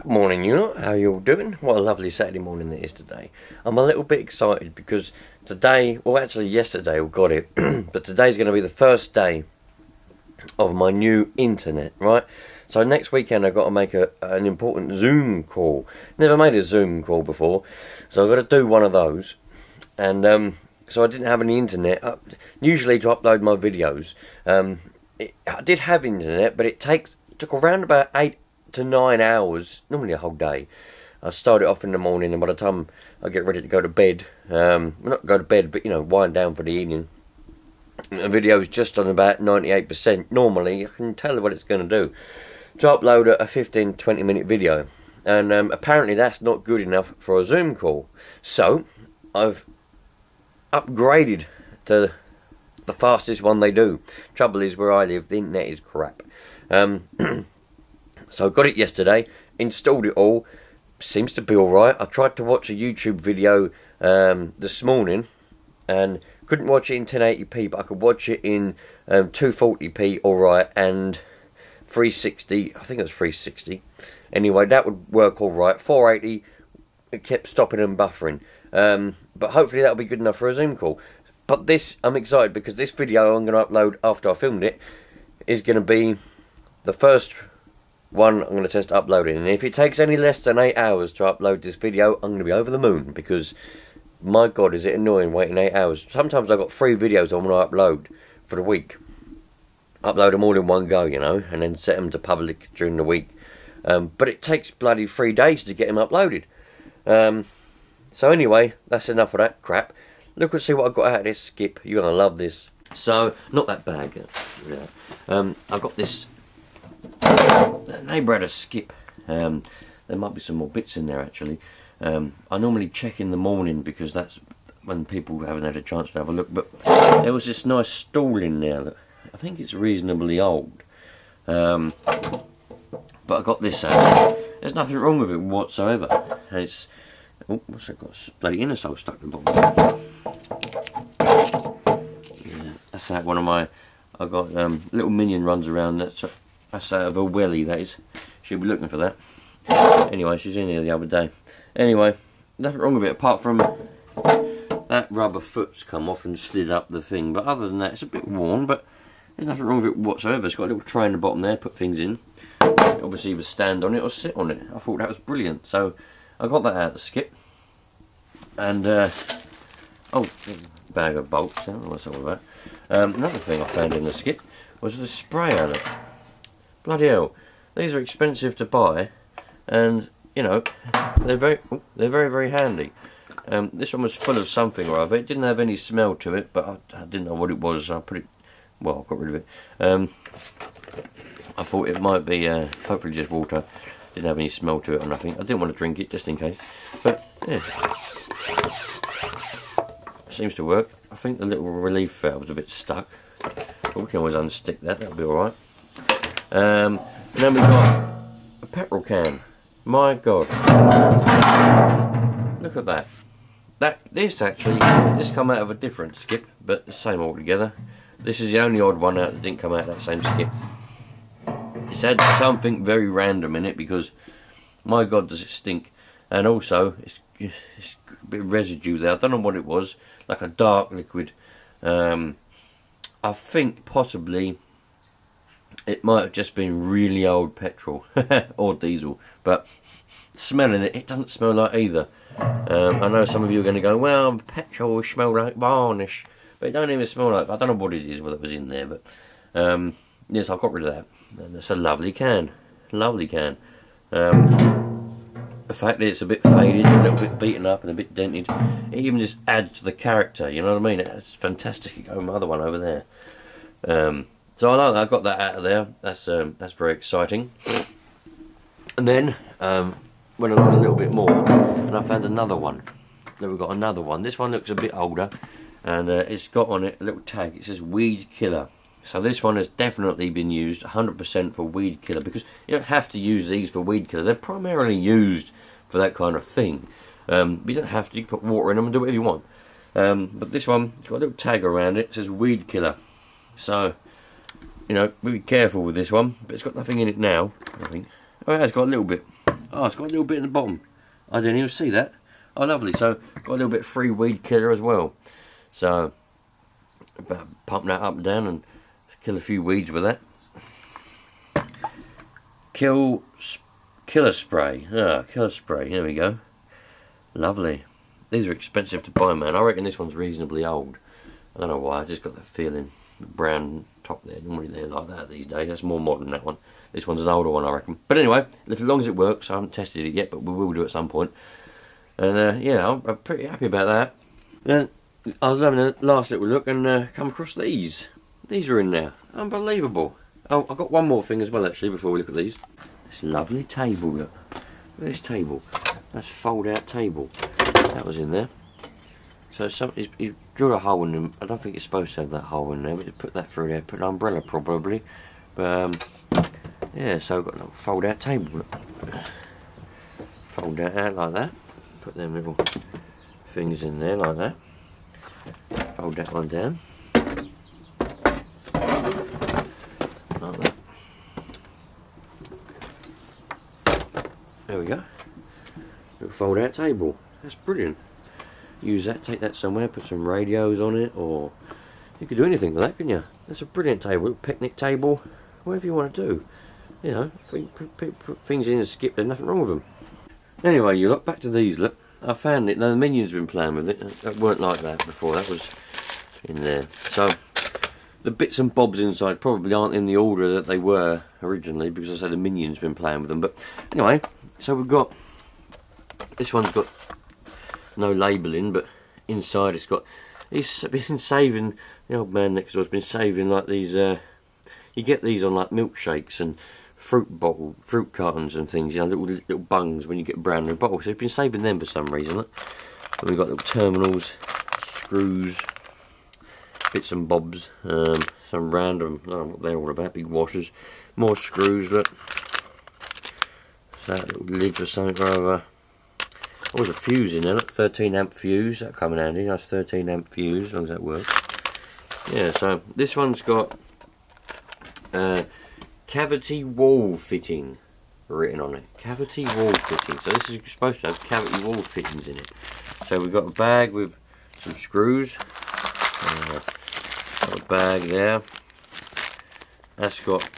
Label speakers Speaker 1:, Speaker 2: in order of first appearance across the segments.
Speaker 1: Good morning, you lot. How are you all doing? What a lovely Saturday morning it is today. I'm a little bit excited because today, well actually yesterday we got it, but today's going to be the first day of my new internet, right? So next weekend I've got to make an important Zoom call. Never made a Zoom call before, so I've got to do one of those. And so I didn't have any internet. Usually to upload my videos, I did have internet, but it took around about 8 to 9 hours, normally a whole day. I start it off in the morning, and by the time I get ready to go to bed, well, not go to bed, but you know, wind down for the evening, the video is just on about 98%. Normally, I can tell what it's going to do to upload a 15-20 minute video, and apparently that's not good enough for a Zoom call. So I've upgraded to the fastest one they do. Trouble is, where I live, the internet is crap. So I got it yesterday, installed it all, seems to be alright. I tried to watch a YouTube video this morning and couldn't watch it in 1080p, but I could watch it in 240p alright, and 360, I think it was 360. Anyway, that would work alright. 480, it kept stopping and buffering. But hopefully that'll be good enough for a Zoom call. But this, I'm excited because this video I'm going to upload after I filmed it is going to be the first one I'm going to test uploading, and if it takes any less than 8 hours to upload this video, I'm going to be over the moon, because my god is it annoying waiting 8 hours. Sometimes I've got 3 videos I want to upload for the week, upload them all in one go, you know, and then set them to public during the week, but it takes bloody 3 days to get them uploaded. So anyway, that's enough of that crap. Look and see what I got out of this skip. You're going to love this. So, not that bag. I've got this neighbour had a skip. There might be some more bits in there actually. I normally check in the morning because that's when people haven't had a chance to have a look, but there was this nice stool in there that I think it's reasonably old, but I got this out. There's nothing wrong with it whatsoever, and it's, oh, what's that got? Bloody inner sole stuck in the bottom. Yeah, that's like one of my, I've got little minion runs around. That's out of a welly, that is. She'll be looking for that. Anyway, she's in here the other day. Anyway, nothing wrong with it apart from that rubber foot's come off and slid up the thing. But other than that, it's a bit worn, but there's nothing wrong with it whatsoever. It's got a little tray in the bottom there, put things in. Obviously either stand on it or sit on it. I thought that was brilliant. So I got that out of the skip. And, oh, bag of bolts. I don't know what's all about. Another thing I found in the skip was the sprayer. Bloody hell, these are expensive to buy, and you know they're very handy. This one was full of something or other. It didn't have any smell to it, but I didn't know what it was. I put it, well, I got rid of it. I thought it might be hopefully just water. Didn't have any smell to it or nothing. I didn't want to drink it just in case, but yeah, seems to work. I think the little relief valve was a bit stuck, but we can always unstick that. That'll be all right. And then we've got a petrol can. My god, look at that. This come out of a different skip, but the same altogether. This is the only odd one out that didn't come out of that same skip. It's had something very random in it, because my god does it stink. And also it's a bit of residue there. I don't know what it was, like a dark liquid. I think possibly it might have just been really old petrol or diesel, but smelling it, it doesn't smell like either. I know some of you are going to go, well, petrol will smell like varnish, but it don't even smell like, I don't know what it is, what was in there, but yes, I got rid of that. And it's a lovely can, lovely can. The fact that it's a bit faded, a little bit beaten up and a bit dented, it even just adds to the character, you know what I mean? It's fantastic. Over my other one over there. So I like that. I got that out of there. That's very exciting. And then went along a little bit more, and I found another one. Then we've got another one. This one looks a bit older, and it's got on it a little tag. It says weed killer. So this one has definitely been used 100% for weed killer, because you don't have to use these for weed killer. They're primarily used for that kind of thing. You don't have to. You can put water in them and do whatever you want. But this one, it's got a little tag around it. It says weed killer. So, you know, be careful with this one, but it's got nothing in it now, I think. Oh, it has got a little bit. Oh, it's got a little bit in the bottom. I didn't even see that. Oh, lovely. So, got a little bit of free weed killer as well. So, pump that up and down and kill a few weeds with that. Killer spray. Ah, killer spray. There we go. Lovely. These are expensive to buy, man. I reckon this one's reasonably old. I don't know why. I just got that feeling. The brown top there. Normally they're like that these days. That's more modern, that one. This one's an older one, I reckon. But anyway, as long as it works, I haven't tested it yet, but we will do at some point. And yeah, I'm pretty happy about that. Then I was having a last little look and come across these. These are in there. Unbelievable. Oh, I've got one more thing as well, actually, before we look at these. This lovely table, look. Look at this table. That's a fold-out table. That was in there. So he's drilled a hole in them. I don't think it's supposed to have that hole in there, but he's put that through there. Put an umbrella, probably. But, yeah, so I've got a little fold-out table, look. Fold that out like that. Put them little things in there like that. Fold that one down. Like that. There we go. Little fold out table. That's brilliant. Use that, take that somewhere, put some radios on it, or you could do anything with that, couldn't you? That's a brilliant table. Little picnic table, whatever you want to do. You know, put things in and skip, there's nothing wrong with them. Anyway, you look back to these, look. I found it, now the Minions have been playing with it. That weren't like that before, that was in there. So, the bits and bobs inside probably aren't in the order that they were originally, because I said the Minions have been playing with them. But anyway, so we've got, this one's got no labelling, but inside it's got, he's been saving, the old man next door's been saving like these, you get these on like milkshakes and fruit cartons and things, you know, little bungs when you get a brand new bottle. So he's been saving them for some reason. Look. And we've got little terminals, screws, bits and bobs, some random, I don't know what they're all about, big washers, more screws, look. So that little lid or something or other. Oh, there's a fuse in there, look, 13 amp fuse, that'll come in handy, nice 13 amp fuse, as long as that works. Yeah, so this one's got cavity wall fitting written on it. Cavity wall fitting. So this is supposed to have cavity wall fittings in it. So we've got a bag with some screws. Got a bag there. That's got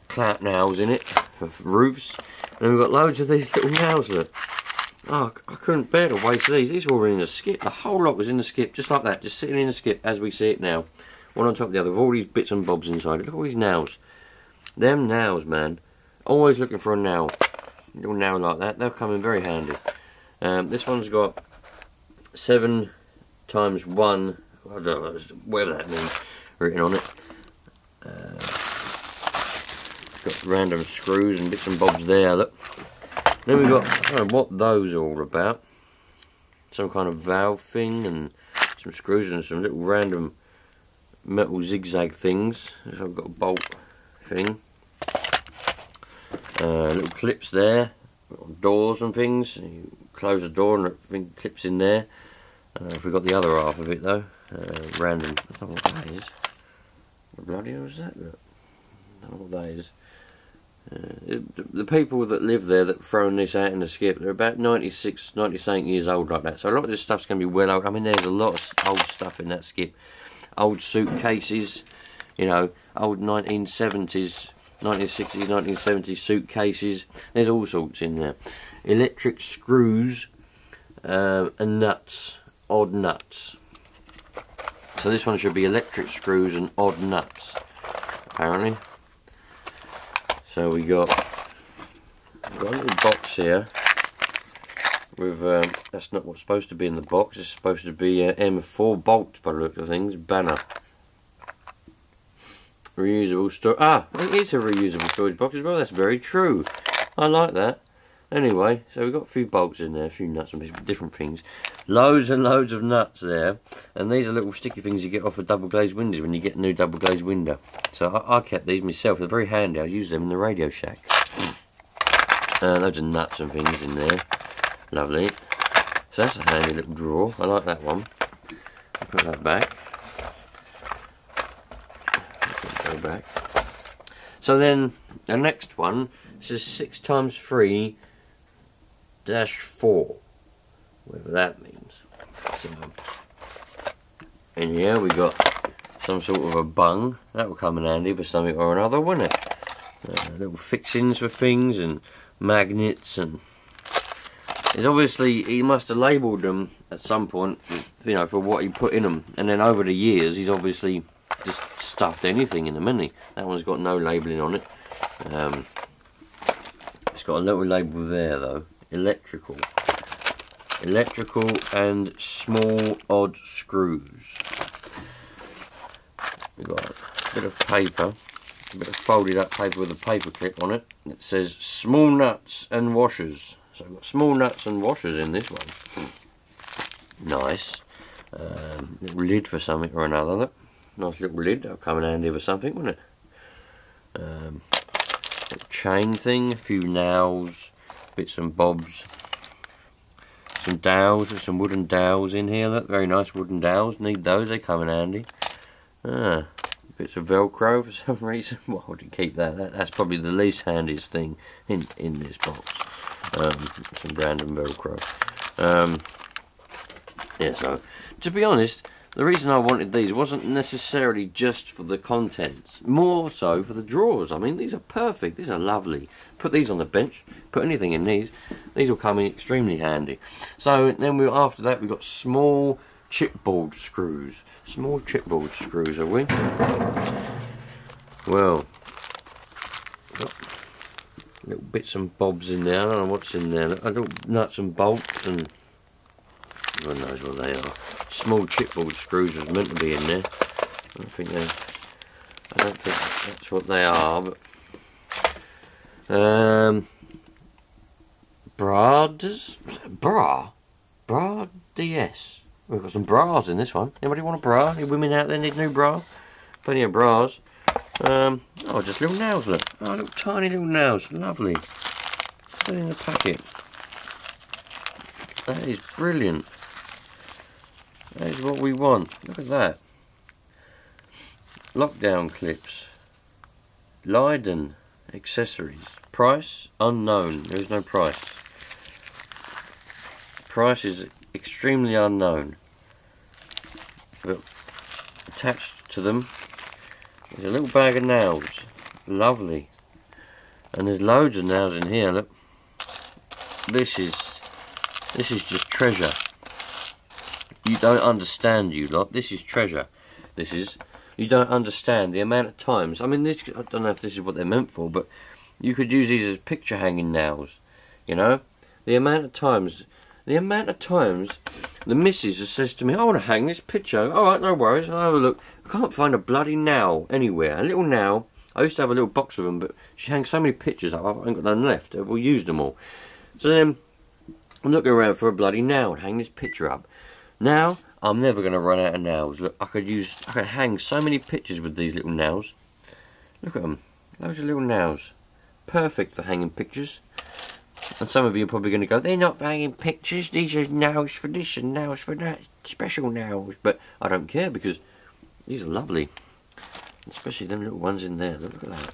Speaker 1: clamp nails in it for roofs. And we've got loads of these little nails. Look. Oh, I couldn't bear to waste these. These were all in the skip. The whole lot was in the skip, just like that. Just sitting in the skip as we see it now. One on top of the other with all these bits and bobs inside. Look at all these nails. Them nails, man. Always looking for a nail. A little nail like that. They'll come in very handy. This one's got 7 times 1, I don't know, whatever that means, written on it. It's got random screws and bits and bobs there, look. Then we've got, I don't know what those are all about. Some kind of valve thing and some screws and some little random metal zigzag things. So I've got a bolt thing. Little clips there, doors and things. You close the door and everything clips in there. We've got the other half of it though. Random, I don't know what that is. What bloody hell is that? Look. I don't know what that is. The people that live there that thrown this out in the skip, they're about 96, 97 years old like that. So a lot of this stuff's going to be well old. I mean, there's a lot of old stuff in that skip. Old suitcases, you know, old 1970s, 1960s, 1970s suitcases. There's all sorts in there. Electric screws and nuts, odd nuts. So this one should be electric screws and odd nuts, apparently. So we got a little box here with, that's not what's supposed to be in the box, it's supposed to be M4 bolts by the look of things, banner. Reusable storage, it is a reusable storage box as well, that's very true. I like that. Anyway, so we've got a few bolts in there, a few nuts and different things. Loads and loads of nuts there. And these are little sticky things you get off of double glazed windows when you get a new double glazed window. So I kept these myself, they're very handy, I use them in the Radio Shack. Loads of nuts and things in there. Lovely. So that's a handy little drawer, I like that one. Put that back. Go back. So then, the next one says 6 times 3 -4, whatever that means. So, and here we got some sort of a bung. That will come in handy for something or another, wouldn't it? Little fixings for things and magnets, and it's obviously he must have labelled them at some point, you know, for what he put in them, and then over the years he's obviously just stuffed anything in them, hasn't he? That one's got no labelling on it. It's got a little label there though. Electrical and small odd screws. We've got a bit of paper, a bit of folded up paper with a paper clip on it. It says small nuts and washers. So I've got small nuts and washers in this one. Nice. Little lid for something or another. Look. Nice little lid. That'll come in handy for something, wouldn't it? Little chain thing, a few nails, bits and bobs. Some dowels, there's some wooden dowels in here. Look, very nice wooden dowels. Need those, they come in handy. Bits of Velcro for some reason. Why would you keep that? That's probably the least handiest thing in this box. Some random Velcro. Yeah, so to be honest, the reason I wanted these wasn't necessarily just for the contents, more so for the drawers. I mean, these are perfect, these are lovely. Put these on the bench, put anything in these will come in extremely handy. So then after that we've got small chipboard screws. Small chipboard screws, have we? Well, got little bits and bobs in there. I don't know what's in there. Little nuts and bolts, and God knows what they are. Small chipboard screws was meant to be in there. I don't think that's what they are. But bra DS. We've got some bras in this one. Anybody want a bra? Any women out there need new bra? Plenty of bras. Oh, just little nails, look. Oh, little tiny little nails. Lovely. Put it in the packet. That is brilliant. That is what we want. Look at that. Lockdown clips. Leiden accessories. Price unknown. There is no price. Price is extremely unknown. But attached to them is a little bag of nails. Lovely. And there's loads of nails in here. Look. This is just treasure. You don't understand, you lot. This is treasure. This is. You don't understand the amount of times. I mean, I don't know if this is what they're meant for, but you could use these as picture hanging nails. You know, the amount of times the missus has says to me, "I want to hang this picture." All right, no worries. I'll have a look. I can't find a bloody nail anywhere. A little nail. I used to have a little box of them, but she hangs so many pictures up. I haven't got none left. We'll use them all. So then I'm looking around for a bloody nail and hang this picture up. Now I'm never going to run out of nails. Look, I could hang so many pictures with these little nails. Look at them. Those are little nails. Perfect for hanging pictures. And some of you are probably going to go, they're not hanging pictures, these are nails for this and nails for that, special nails. But I don't care, because these are lovely. Especially them little ones in there. Look at that.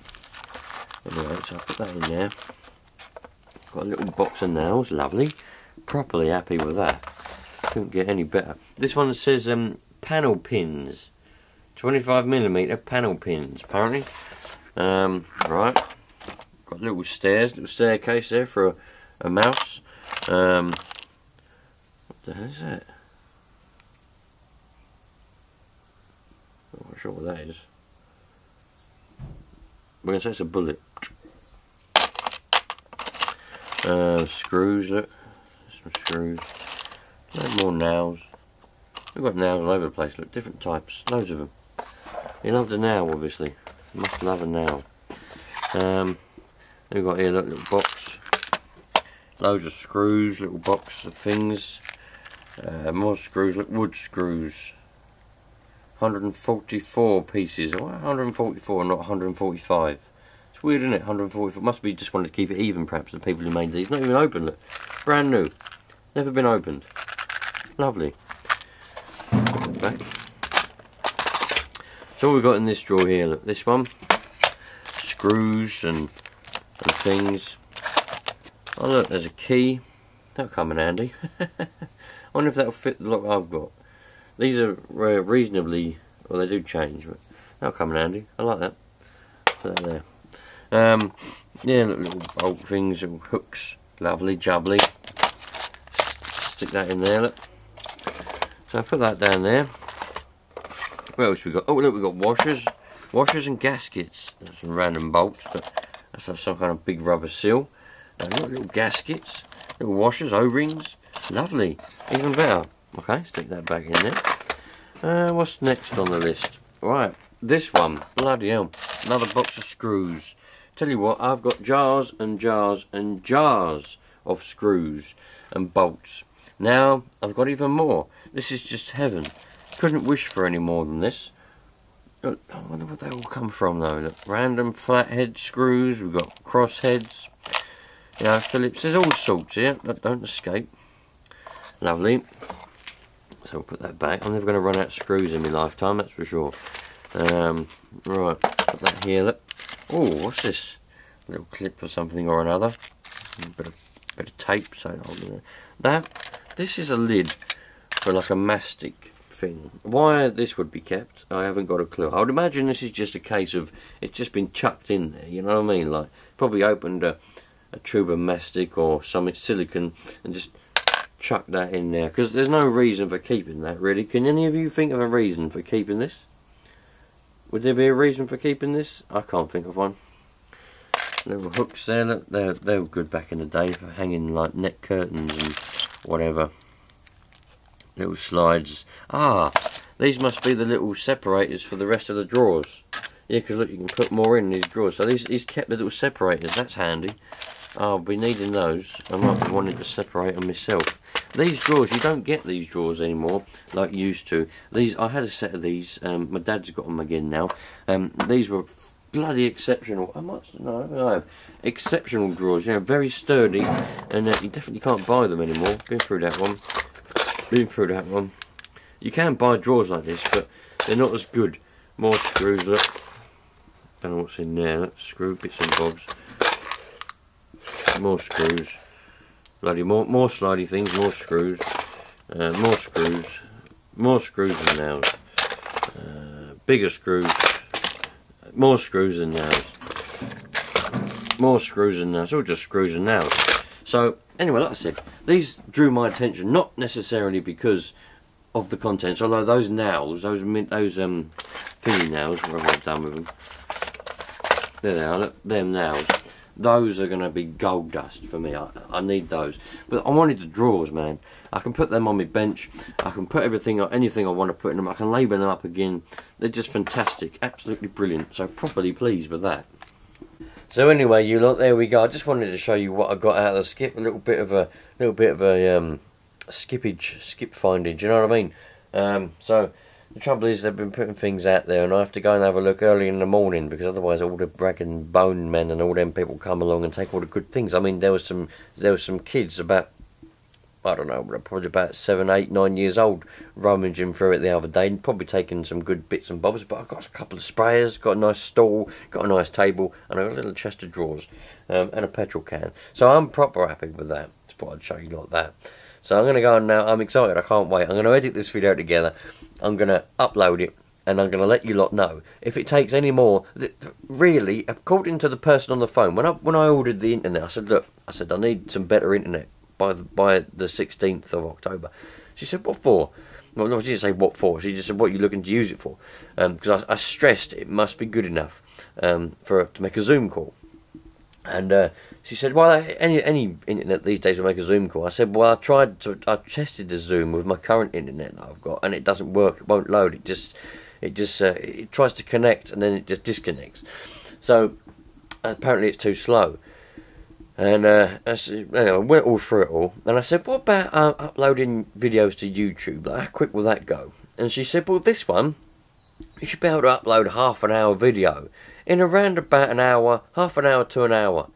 Speaker 1: Anyway, so I'll put that in there. Got a little box of nails, lovely. Properly happy with that. Couldn't get any better. This one says panel pins. 25mm panel pins, apparently. Right. Got little staircase there for a mouse. What the hell is that? I'm not sure what that is. We're going to say it's a bullet. Screws, look. Some screws. More nails. We've got nails all over the place, look, different types, loads of them. He loved a nail, obviously. He must love a nail. We've got here, look, little box. Loads of screws, little box of things. More screws, look, wood screws. 144 pieces. Why 144 not 145? It's weird, isn't it? 144. Must be just wanted to keep it even, perhaps, the people who made these. Not even open, look. Brand new. Never been opened. Lovely. Back. So all we've got in this drawer here, look, this one. Screws and things. Oh look, there's a key. That'll come in handy. I wonder if that'll fit the lock I've got. These are reasonably, well, they do change, but that'll come in handy. I like that. Put that there. Yeah, little bolt things, little hooks, lovely jubbly. Stick that in there, look. So I put that down there. What else we got? Oh, look, we got washers and gaskets. That's some random bolts, but that's some kind of big rubber seal. And little gaskets, little washers, O-rings. Lovely, even better. Okay, stick that back in there. What's next on the list? Right, this one. Bloody hell, another box of screws. Tell you what, I've got jars and jars and jars of screws and bolts. Now, I've got even more. This is just heaven. Couldn't wish for any more than this. I wonder where they all come from though. Look, random flathead screws, we've got cross heads. You know, Phillips, there's all sorts here that don't escape. Lovely. So we'll put that back. I'm never going to run out of screws in my lifetime, that's for sure. Right, put that here. Look. Oh, what's this? A little clip or something or another. A bit of tape. So this is a lid for like a mastic thing. Why this would be kept, I haven't got a clue. I would imagine this is just a case of it's just been chucked in there. You know what I mean? Like probably opened a tube of mastic or some silicone and just chuck that in there, because there's no reason for keeping that really. Can any of you think of a reason for keeping this? Would there be a reason for keeping this? I can't think of one. Little hooks there, look, they were good back in the day for hanging like neck curtains and whatever. Little slides. Ah, these must be the little separators for the rest of the drawers. Yeah, because look, you can put more in these drawers. So these kept the little separators, that's handy. I'll be needing those. I might be wanting to separate them myself. These drawers, you don't get these drawers anymore like you used to. These, I had a set of these. My dad's got them again now. These were bloody exceptional. No, exceptional drawers. You know, very sturdy, and you definitely can't buy them anymore. Been through that one. You can buy drawers like this, but they're not as good. More screws. Look. Don't know what's in there. Look, screw bits and bobs. More screws. Bloody more slidey things, more screws, more screws and nails, bigger screws, more screws and nails, more screws and nails, all just screws and nails. So anyway, like I said, these drew my attention, not necessarily because of the contents, although those nails, those thingy nails, whatever I've done with them, there they are, look, them nails. Those are going to be gold dust for me. I need those. But I wanted the drawers, man. I can put them on my bench. I can put everything, anything I want to put in them. I can label them up again. They're just fantastic. Absolutely brilliant. So properly pleased with that. So anyway, you lot, there we go. I just wanted to show you what I got out of the skip. A little bit of a skip finding. Do you know what I mean? So the trouble is they've been putting things out there, and I have to go and have a look early in the morning, because otherwise all the rag and bone men and all them people come along and take all the good things. I mean, there was some kids about, I don't know, probably about 7, 8, 9 years old, rummaging through it the other day, and probably taking some good bits and bobs. But I've got a couple of sprayers, got a nice stall, got a nice table, and a little chest of drawers, and a petrol can. So I'm proper happy with that. Just thought I'd show you like that. So I'm going to go on now. I'm excited. I can't wait. I'm going to edit this video together. I'm going to upload it, and I'm going to let you lot know. If it takes any more, really, according to the person on the phone, when I ordered the internet, I said, look, I need some better internet by the 16th of October. She said, what for? Well, no, she didn't say what for. She just said, what are you looking to use it for? Because I stressed it must be good enough to make a Zoom call. And she said, well, any internet these days will make a Zoom call. I said, well, I tested the Zoom with my current internet that I've got, and it doesn't work. It won't load. It tries to connect, and then it just disconnects. So apparently it's too slow. And I went all through it all, and I said, what about uploading videos to YouTube? Like, how quick will that go? And she said, well, this one, you should be able to upload half an hour video in around about an hour, half an hour to an hour.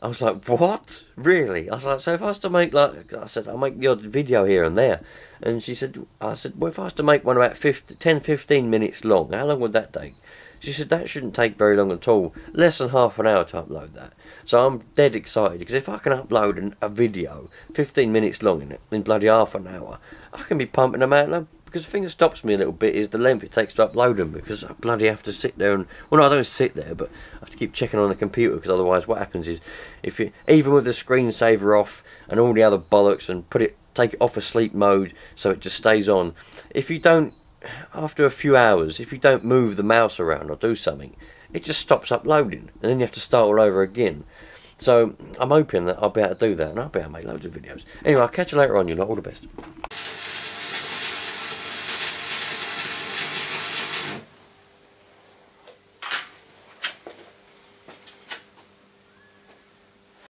Speaker 1: I was like, what? Really? I was like, so if I was to make, like, I said, I'll make the odd video here and there. And I said, well, if I was to make one about 10, 15 minutes long, how long would that take? She said that shouldn't take very long at all, less than half an hour to upload that. So I'm dead excited, because if I can upload a video 15 minutes long in bloody half an hour, I can be pumping them out. Because the thing that stops me a little bit is the length it takes to upload them, because I bloody have to sit there and, well, no, I don't sit there, but I have to keep checking on the computer, because otherwise what happens is, if you, even with the screensaver off and all the other bollocks, and take it off of sleep mode so it just stays on, if you don't, after a few hours, if you don't move the mouse around or do something, it just stops uploading, and then you have to start all over again. So I'm hoping that I'll be able to do that, and I'll be able to make loads of videos. Anyway, I'll catch you later on, you lot. All the best.